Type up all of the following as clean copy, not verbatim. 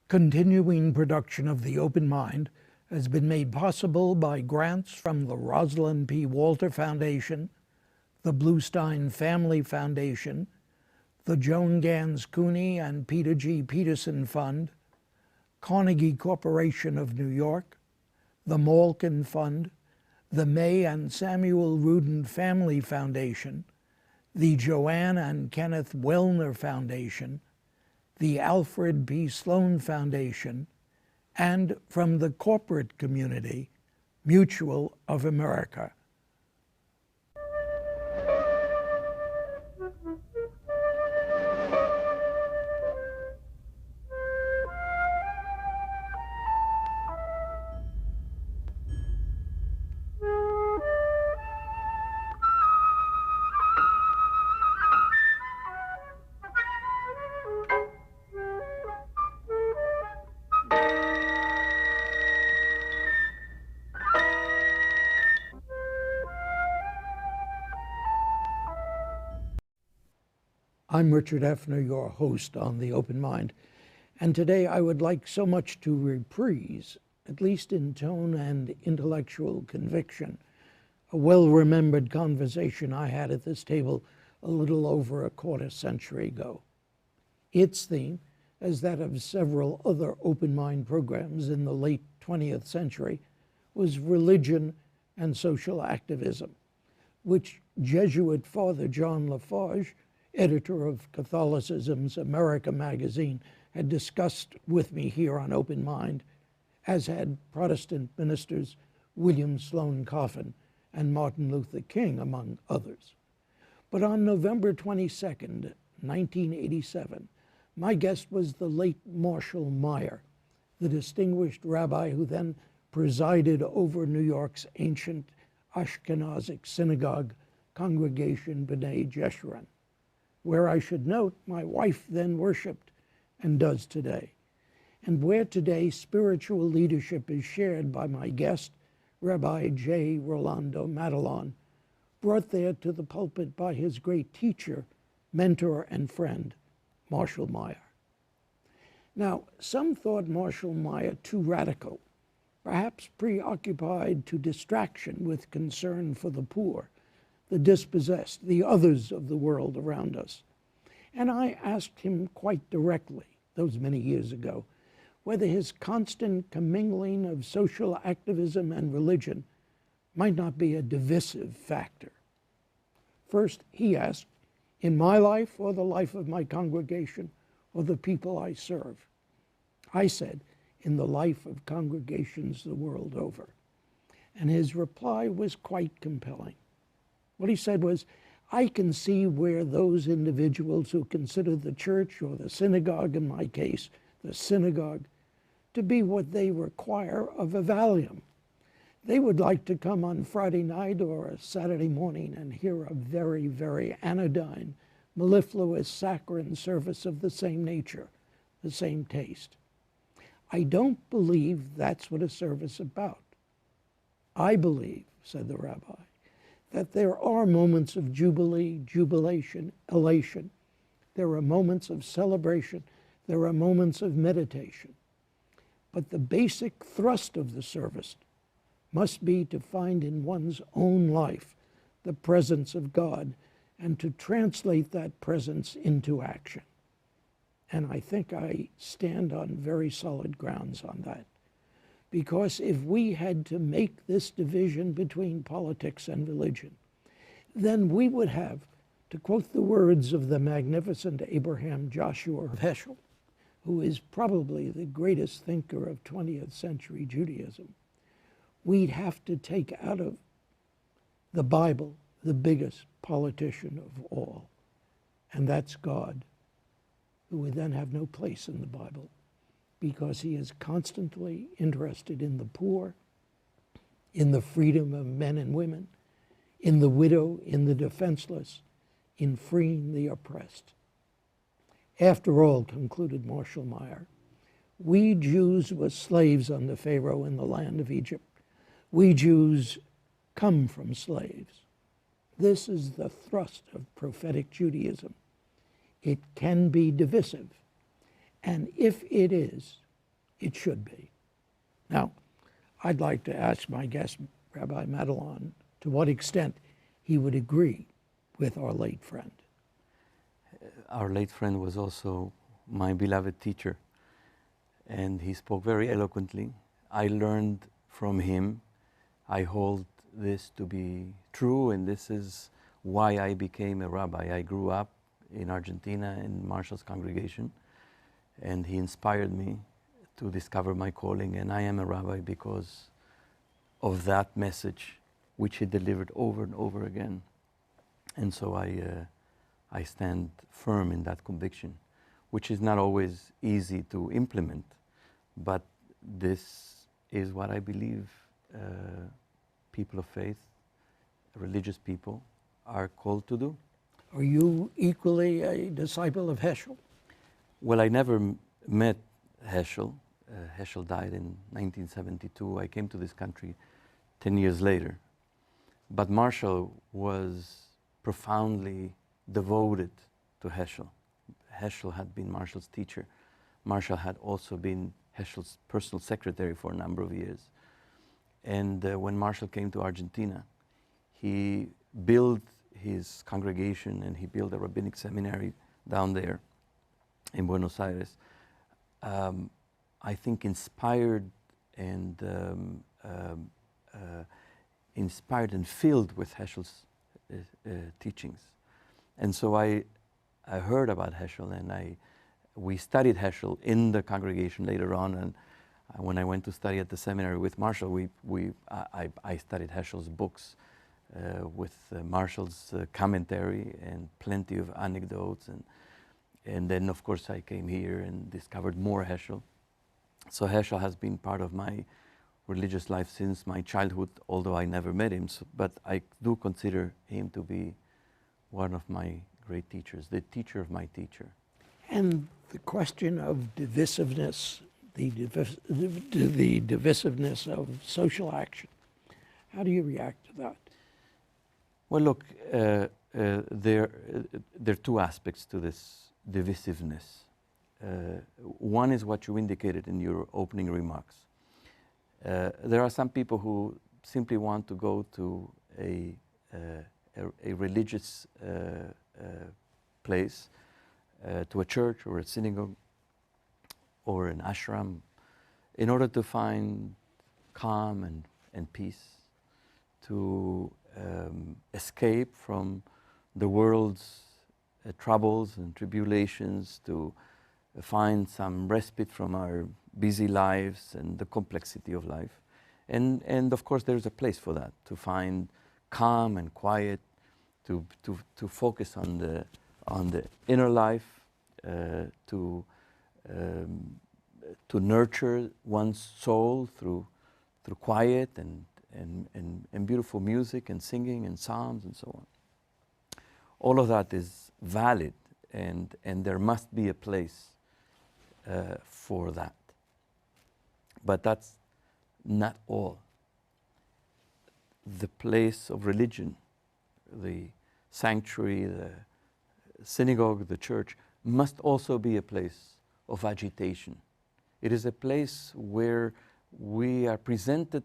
Continuing production of The Open Mind has been made possible by grants from the Rosalind P. Walter Foundation, the Bluestein Family Foundation, the Joan Gans Cuny and Peter G. Peterson Fund, Carnegie Corporation of New York, the Malkin Fund, the May and Samuel Rudin Family Foundation, the Joanne and Kenneth Wellner Foundation, the Alfred P. Sloan Foundation, and from the corporate community, Mutual of America. I'm Richard Heffner, your host on The Open Mind, and today I would like so much to reprise, at least in tone and intellectual conviction, a well-remembered conversation I had at this table a little over a quarter century ago. Its theme, as that of several other Open Mind programs in the late 20th century, was religion and social activism, which Jesuit Father John Lafarge, editor of Catholicism's America magazine, had discussed with me here on Open Mind, as had Protestant ministers William Sloane Coffin and Martin Luther King, among others. But on November 22nd, 1987, my guest was the late Marshall Meyer, the distinguished rabbi who then presided over New York's ancient Ashkenazic synagogue, Congregation B'nai Jeshurun, where I should note my wife then worshipped and does today, and where today spiritual leadership is shared by my guest, Rabbi J. Rolando Matalon, brought there to the pulpit by his great teacher, mentor, and friend, Marshall Meyer. Now, some thought Marshall Meyer too radical, perhaps preoccupied to distraction with concern for the poor, the dispossessed, the others of the world around us. And I asked him quite directly, those many years ago, whether his constant commingling of social activism and religion might not be a divisive factor. First, he asked, in my life or the life of my congregation or the people I serve? I said, in the life of congregations the world over. And his reply was quite compelling. What he said was, I can see where those individuals who consider the church, or the synagogue in my case, the synagogue, to be what they require of a valium. They would like to come on Friday night or a Saturday morning and hear a very, very anodyne, mellifluous saccharine service of the same nature, the same taste. I don't believe that's what a service is about. I believe, said the rabbi, that there are moments of jubilee, jubilation, elation. There are moments of celebration. There are moments of meditation. But the basic thrust of the service must be to find in one's own life the presence of God and to translate that presence into action. And I think I stand on very solid grounds on that. Because if we had to make this division between politics and religion, then we would have, to quote the words of the magnificent Abraham Joshua Heschel, who is probably the greatest thinker of 20th century Judaism, we'd have to take out of the Bible the biggest politician of all, and that's God, who would then have no place in the Bible, because he is constantly interested in the poor, in the freedom of men and women, in the widow, in the defenseless, in freeing the oppressed. After all, concluded Marshall Meyer, we Jews were slaves under Pharaoh in the land of Egypt. We Jews come from slaves. This is the thrust of prophetic Judaism. It can be divisive. And if it is, it should be. Now, I'd like to ask my guest, Rabbi Matalon, to what extent he would agree with our late friend. Our late friend was also my beloved teacher, and he spoke very eloquently. I learned from him. I hold this to be true, and this is why I became a rabbi. I grew up in Argentina in Marshall's congregation, and he inspired me to discover my calling, and I am a rabbi because of that message which he delivered over and over again. And so I stand firm in that conviction, which is not always easy to implement, but this is what I believe people of faith, religious people, are called to do. Are you equally a disciple of Heschel? Well, I never met Heschel. Heschel died in 1972. I came to this country 10 years later. But Marshall was profoundly devoted to Heschel. Heschel had been Marshall's teacher. Marshall had also been Heschel's personal secretary for a number of years. And when Marshall came to Argentina, he built his congregation and he built a rabbinic seminary down there in Buenos Aires. I think inspired and filled with Heschel's teachings. And so I heard about Heschel, and we studied Heschel in the congregation later on. And when I went to study at the seminary with Marshall, I studied Heschel's books with Marshall's commentary and plenty of anecdotes. And then, of course, I came here and discovered more Heschel. So Heschel has been part of my religious life since my childhood, although I never met him. But I do consider him to be one of my great teachers, the teacher of my teacher. And the question of divisiveness, the divisiveness of social action, how do you react to that? Well, look, there are two aspects to this divisiveness. One is what you indicated in your opening remarks. There are some people who simply want to go to a religious place, to a church or a synagogue or an ashram, in order to find calm and peace, to escape from the world's troubles and tribulations, to find some respite from our busy lives and the complexity of life. And of course there's a place for that, to find calm and quiet, to focus on the inner life, to nurture one's soul through quiet and beautiful music and singing and psalms and so on. All of that is valid, and there must be a place for that. But that's not all. The place of religion, the sanctuary, the synagogue, the church, must also be a place of agitation. It is a place where we are presented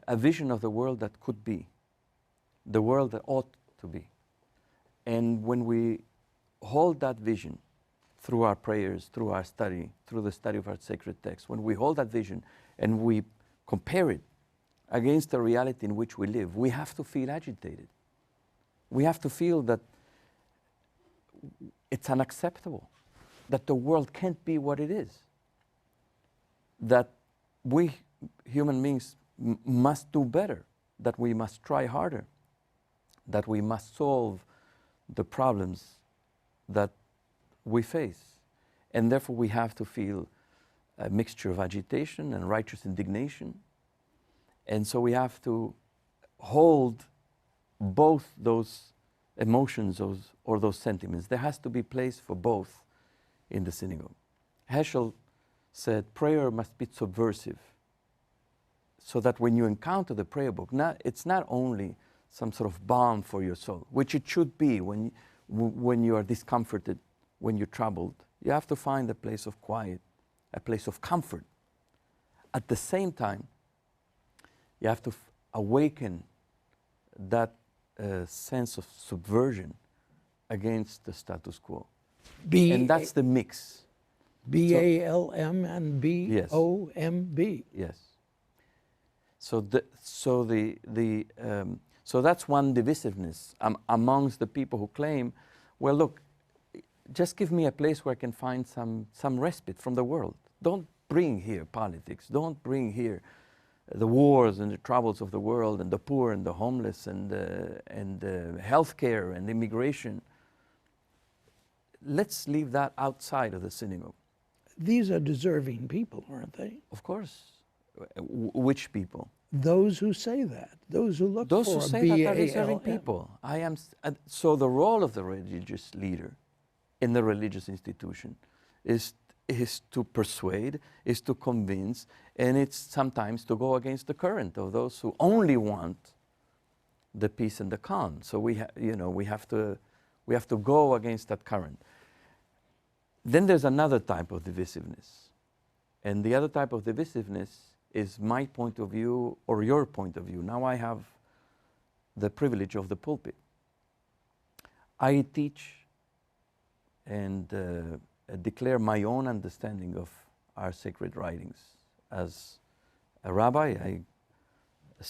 a vision of the world that could be, the world that ought to be. And when we hold that vision through our prayers, through our study, through the study of our sacred text, when we hold that vision and we compare it against the reality in which we live, we have to feel agitated. We have to feel that it's unacceptable, that the world can't be what it is, that we human beings must do better, that we must try harder, that we must solve the problems that we face. And therefore we have to feel a mixture of agitation and righteous indignation. And so we have to hold both those emotions or those sentiments. There has to be place for both in the synagogue. Heschel said prayer must be subversive, so that when you encounter the prayer book, it's not only some sort of balm for your soul, which it should be when you are discomforted, when you're troubled. You have to find a place of quiet, a place of comfort at the same time, you have to awaken that sense of subversion against the status quo. And that's the mix. BALM and Yes. BOMB. Yes. So so that's one divisiveness amongst the people who claim, well, look, just give me a place where I can find some respite from the world. Don't bring here politics. Don't bring here the wars and the troubles of the world and the poor and the homeless and healthcare and immigration. Let's leave that outside of the synagogue. These are deserving people, aren't they? Of course. Which people? Those who say that. Those who look Those for who a say that are deserving BALM. people. So the role of the religious leader in the religious institution is to persuade, is to convince, and it's sometimes to go against the current of those who only want the peace and the calm. So we have to go against that current. Then there's another type of divisiveness, and the other type of divisiveness is my point of view or your point of view. Now I have the privilege of the pulpit. I teach and declare my own understanding of our sacred writings. As a rabbi, I have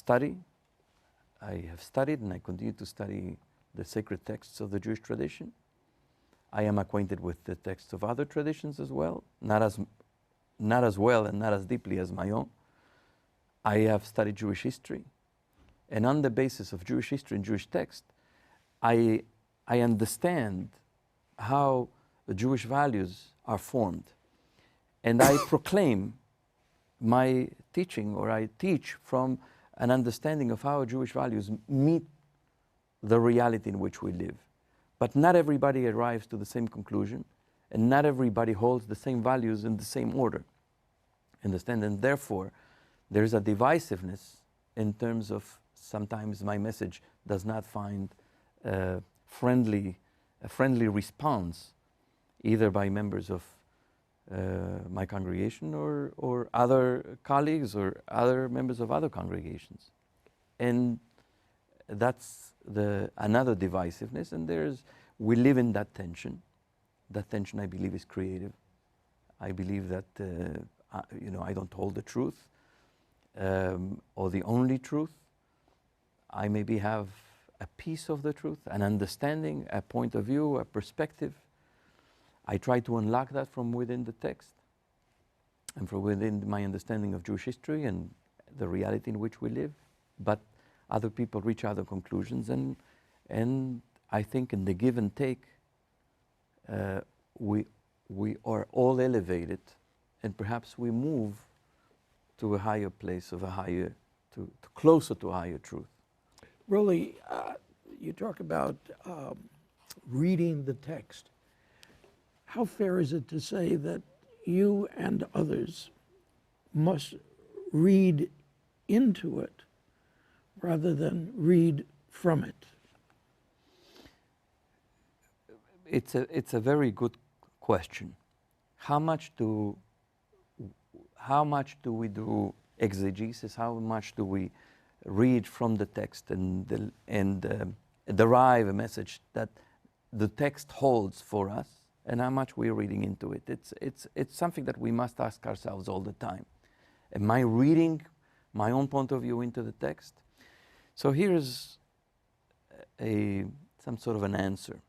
studied and I continue to study the sacred texts of the Jewish tradition. I am acquainted with the texts of other traditions as well, not as well and not as deeply as my own. I have studied Jewish history, and on the basis of Jewish history and Jewish text, I understand how the Jewish values are formed. And I proclaim my teaching, or I teach from an understanding of how Jewish values meet the reality in which we live. But not everybody arrives to the same conclusion, and not everybody holds the same values in the same order. Understand? And therefore, there is a divisiveness in terms of sometimes my message does not find a friendly response either by members of my congregation or other colleagues or other members of other congregations. And that's another divisiveness, and we live in that tension. That tension, I believe, is creative. I believe that I don't hold the truth or the only truth. I maybe have a piece of the truth, an understanding, a point of view, a perspective. I try to unlock that from within the text and from within my understanding of Jewish history and the reality in which we live. But other people reach other conclusions, and I think in the give and take, we are all elevated, and perhaps we move to a higher place to closer to a higher truth. Rolly, you talk about reading the text. How fair is it to say that you and others must read into it rather than read from it? It's a very good question. How much do we do exegesis? How much do we read from the text and derive a message that the text holds for us, and how much we're reading into it? It's something that we must ask ourselves all the time. Am I reading my own point of view into the text? So here's some sort of an answer.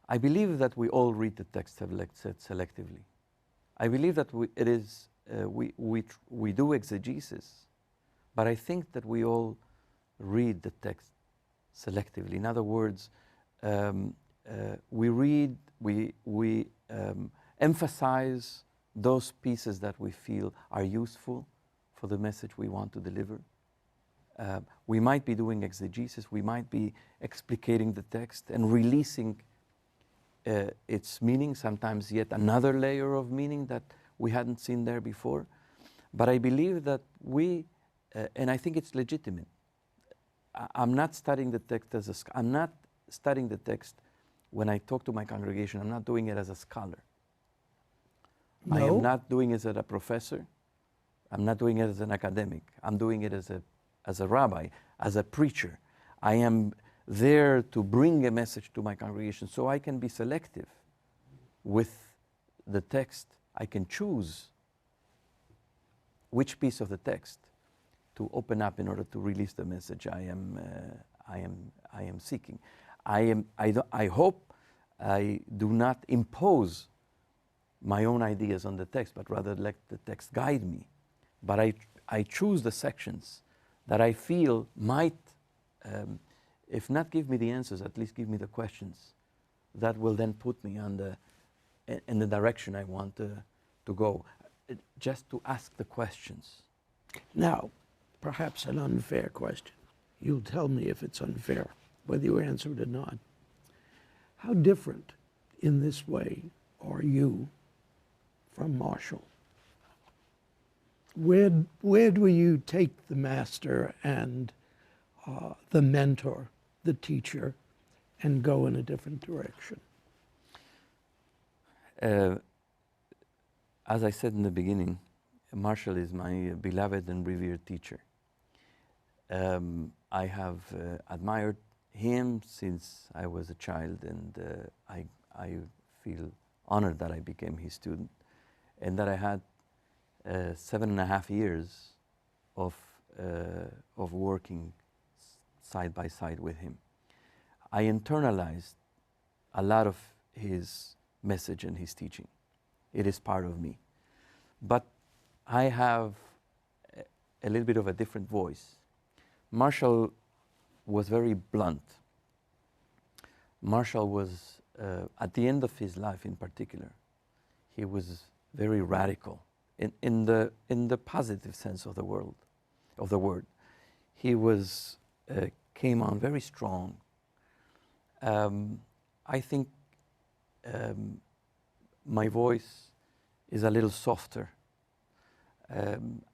I believe that we all read the text selectively. I believe that we do exegesis, but I think that we all read the text selectively. In other words, we emphasize those pieces that we feel are useful for the message we want to deliver. We might be doing exegesis, we might be explicating the text and releasing its meaning, sometimes yet another layer of meaning that we hadn't seen there before. But I believe that and I think it's legitimate. I'm not studying the text I'm not studying the text when I talk to my congregation. I'm not doing it as a scholar. No. I am not doing it as a professor. I'm not doing it as an academic. I'm doing it as a rabbi, as a preacher. I am there to bring a message to my congregation, so I can be selective with the text. I can choose which piece of the text to open up in order to release the message I am seeking. I hope I do not impose my own ideas on the text, but rather let the text guide me. But I choose the sections that I feel might, if not give me the answers, at least give me the questions that will then put me in the direction I want to go. Just to ask the questions. Now, perhaps an unfair question. You'll tell me if it's unfair, whether you answer it or not. How different in this way are you from Marshall? Where do you take the master and the mentor, the teacher, and go in a different direction? As I said in the beginning, Marshall is my beloved and revered teacher. I have admired him since I was a child, and I feel honored that I became his student, and that I had 7.5 years of working side by side with him. I internalized a lot of his message and his teaching. It is part of me. But I have a little bit of a different voice. Marshall was very blunt. Marshall was, at the end of his life in particular, he was very radical in the positive sense of the word. He was came on very strong. I think my voice is a little softer.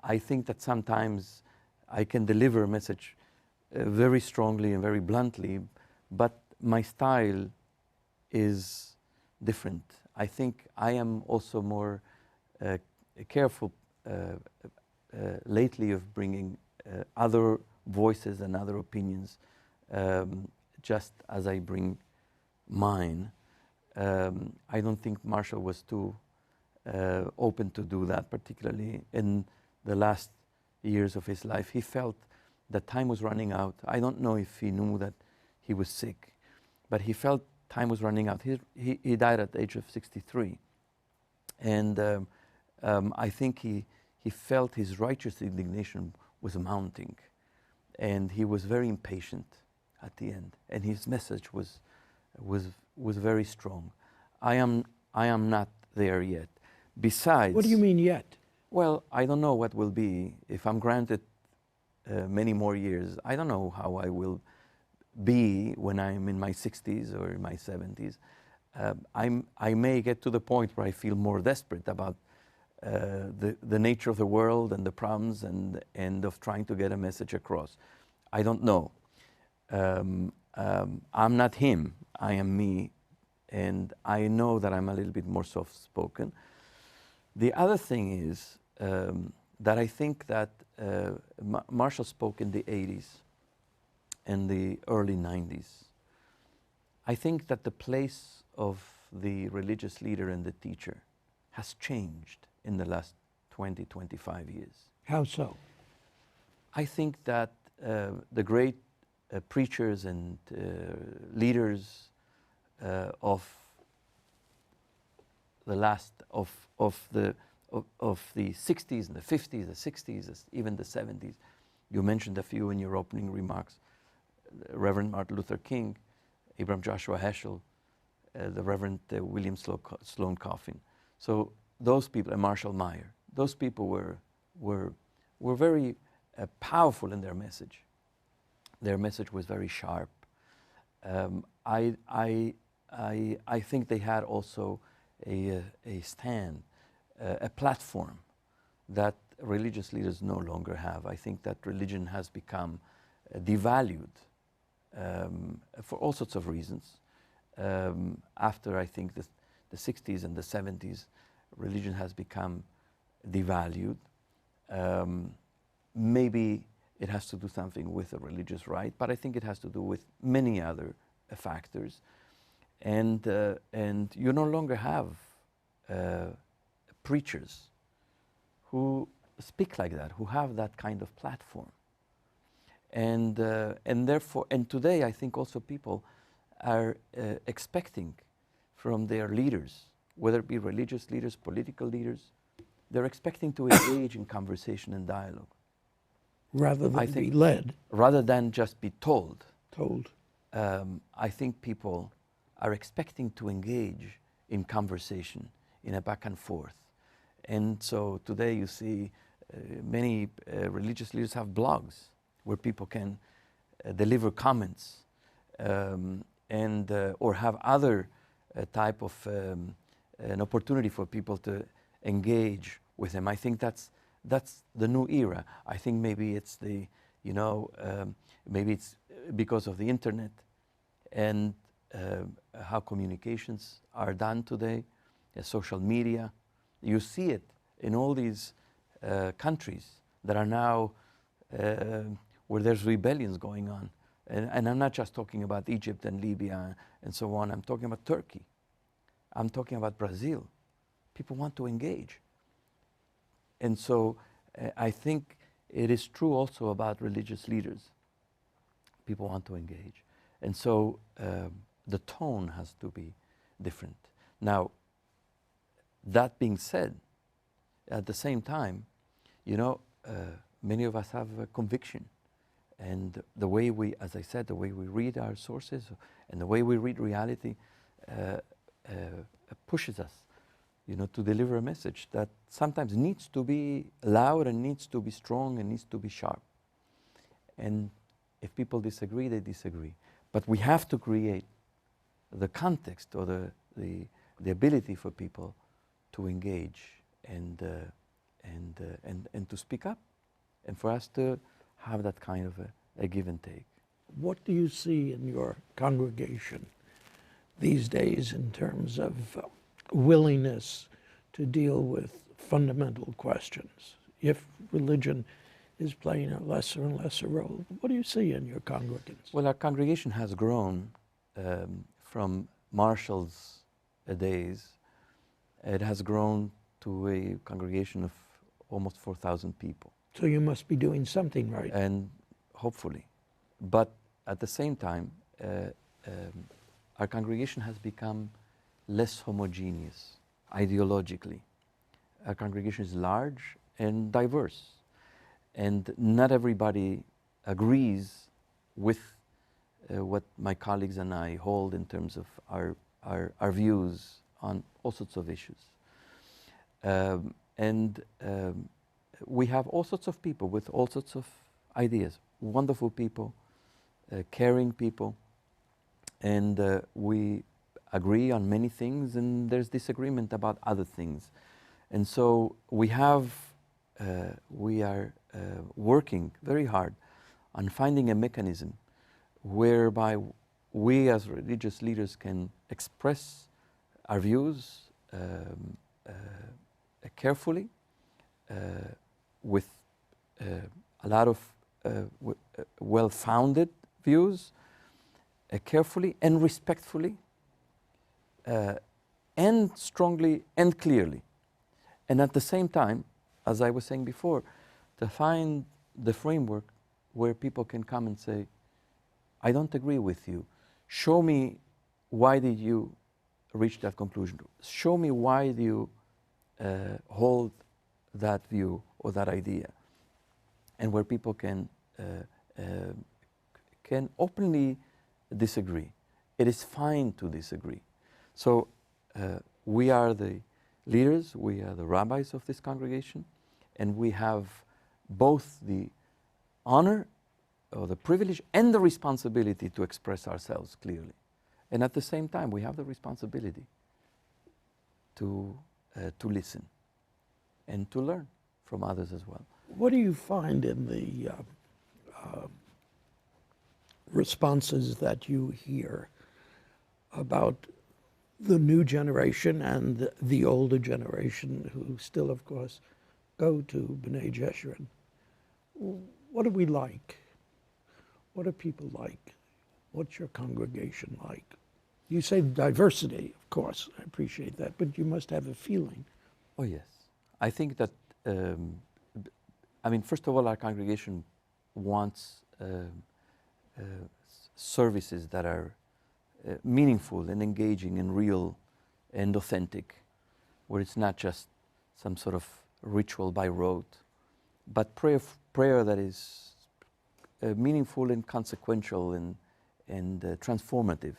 I think that sometimes I can deliver a message very strongly and very bluntly, but my style is different. I think I am also more careful lately of bringing other voices and other opinions, just as I bring mine. I don't think Marshall was too open to do that, particularly in the last years of his life. He felt that time was running out. I don't know if he knew that he was sick, but he felt time was running out. He died at the age of 63. And I think he felt his righteous indignation was mounting. And he was very impatient at the end. And his message was very strong. I am not there yet. Besides... What do you mean yet? Well, I don't know what will be. If I'm granted many more years, I don't know how I will be when I'm in my 60s or in my 70s. I may get to the point where I feel more desperate about the nature of the world and the problems and of trying to get a message across. I don't know. I'm not him. I am me. And I know that I'm a little bit more soft-spoken. The other thing is that I think that Marshall spoke in the 80s and the early 90s. I think that the place of the religious leader and the teacher has changed in the last 20, 25 years. How so? I think that the great preachers and leaders of the last of the 60s and the 50s, the 60s, even the 70s. You mentioned a few in your opening remarks. Reverend Martin Luther King, Abraham Joshua Heschel, the Reverend William Sloane Coffin. So those people, and Marshall Meyer, those people were very powerful in their message. Their message was very sharp. I think they had also a stand, a platform that religious leaders no longer have. I think that religion has become devalued for all sorts of reasons. After, I think, the 60s and the 70s, religion has become devalued. maybe it has to do something with the religious right, but I think it has to do with many other factors. And you no longer have preachers who speak like that, who have that kind of platform. And therefore, and today I think also people are expecting from their leaders, whether it be religious leaders, political leaders, they're expecting to engage in conversation and dialogue. Rather than be led. Rather than just be told. Told. I think people are expecting to engage in conversation, in a back and forth. And so today you see many religious leaders have blogs where people can deliver comments or have other type of an opportunity for people to engage with them. I think that's the new era. I think maybe it's maybe it's because of the internet and how communications are done today, social media. You see it in all these countries that are now where there's rebellions going on. And I'm not just talking about Egypt and Libya and so on. I'm talking about Turkey. I'm talking about Brazil. People want to engage. And so I think it is true also about religious leaders. People want to engage. And so the tone has to be different. Now, that being said, at the same time, many of us have a conviction. And the way we, as I said, the way we read our sources and the way we read reality pushes us, to deliver a message that sometimes needs to be loud and needs to be strong and needs to be sharp. And if people disagree, they disagree. But we have to create the context or the ability for people to engage and to speak up, and for us to have that kind of a give and take. What do you see in your congregation these days in terms of willingness to deal with fundamental questions? If religion is playing a lesser and lesser role, what do you see in your congregants? Well, our congregation has grown from Marshall's days. It has grown to a congregation of almost 4,000 people. So you must be doing something right. And hopefully. But at the same time, our congregation has become less homogeneous ideologically. Our congregation is large and diverse. And not everybody agrees with what my colleagues and I hold in terms of our views on all sorts of issues. We have all sorts of people with all sorts of ideas, wonderful people, caring people, and we agree on many things, and there's disagreement about other things. And so we are working very hard on finding a mechanism whereby we as religious leaders can express our views carefully, with a lot of well-founded views, carefully and respectfully, and strongly and clearly. And at the same time, as I was saying before, to find the framework where people can come and say, I don't agree with you. Show me why did you reach that conclusion. Show me why do you hold that view or that idea. And where people can openly disagree. It is fine to disagree. So we are the leaders, we are the rabbis of this congregation, and we have both the honor or the privilege and the responsibility to express ourselves clearly. And at the same time, we have the responsibility to listen and to learn from others as well. What do you find in the responses that you hear about the new generation and the older generation, who still, of course, go to B'nai Jeshurun, what do we like? What do people like? What's your congregation like? You say diversity, of course, I appreciate that, but you must have a feeling. Oh, yes. I think that, first of all, our congregation wants services that are meaningful and engaging and real and authentic, where it's not just some sort of ritual by rote, but prayer that is meaningful and consequential and transformative.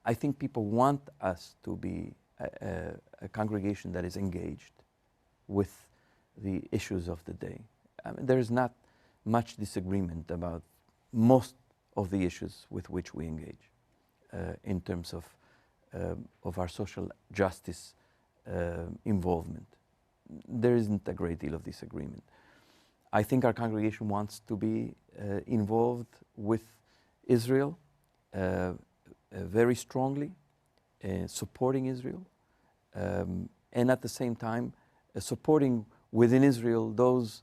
I think people want us to be a congregation that is engaged with the issues of the day. There is not much disagreement about most of the issues with which we engage in terms of our social justice involvement. There isn't a great deal of disagreement. I think our congregation wants to be involved with Israel very strongly, supporting Israel, and at the same time supporting within Israel those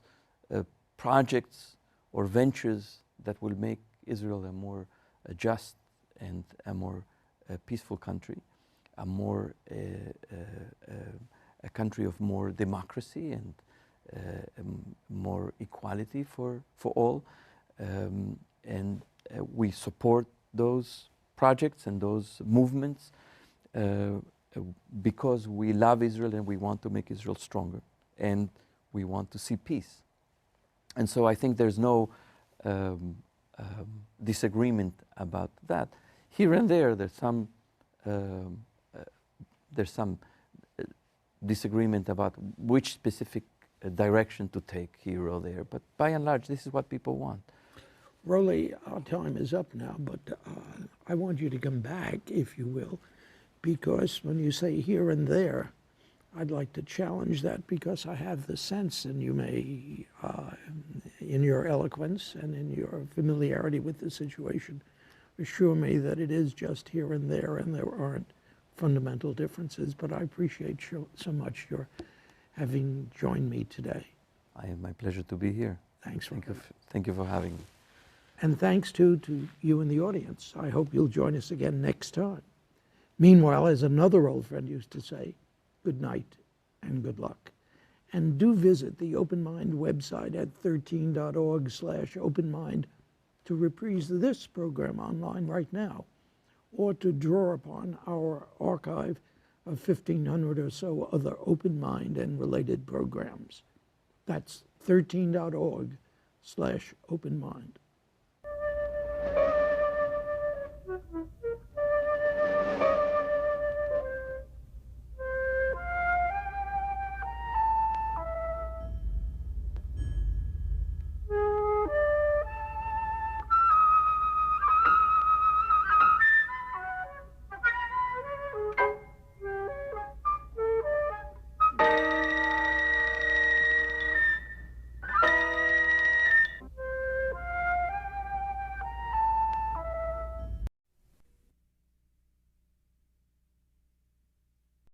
projects or ventures that will make Israel a more just and a more peaceful country, a country of more democracy and more equality for all. And we support those projects and those movements because we love Israel and we want to make Israel stronger and we want to see peace. And so I think there's no disagreement about that. Here and there, there's some disagreement about which specific direction to take here or there. But by and large, this is what people want. Rolly, our time is up now, but I want you to come back, if you will, because when you say here and there, I'd like to challenge that because I have the sense, and you may, in your eloquence and in your familiarity with the situation, assure me that it is just here and there aren't fundamental differences. But I appreciate so much your having joined me today. I have my pleasure to be here. Thanks. Thank you for having me. And thanks to you in the audience. I hope you'll join us again next time. Meanwhile, as another old friend used to say, good night and good luck. And do visit the Open Mind website at 13.org/openmind to reprise this program online right now, or to draw upon our archive of 1,500 or so other Open Mind and related programs. That's 13.org/openmind.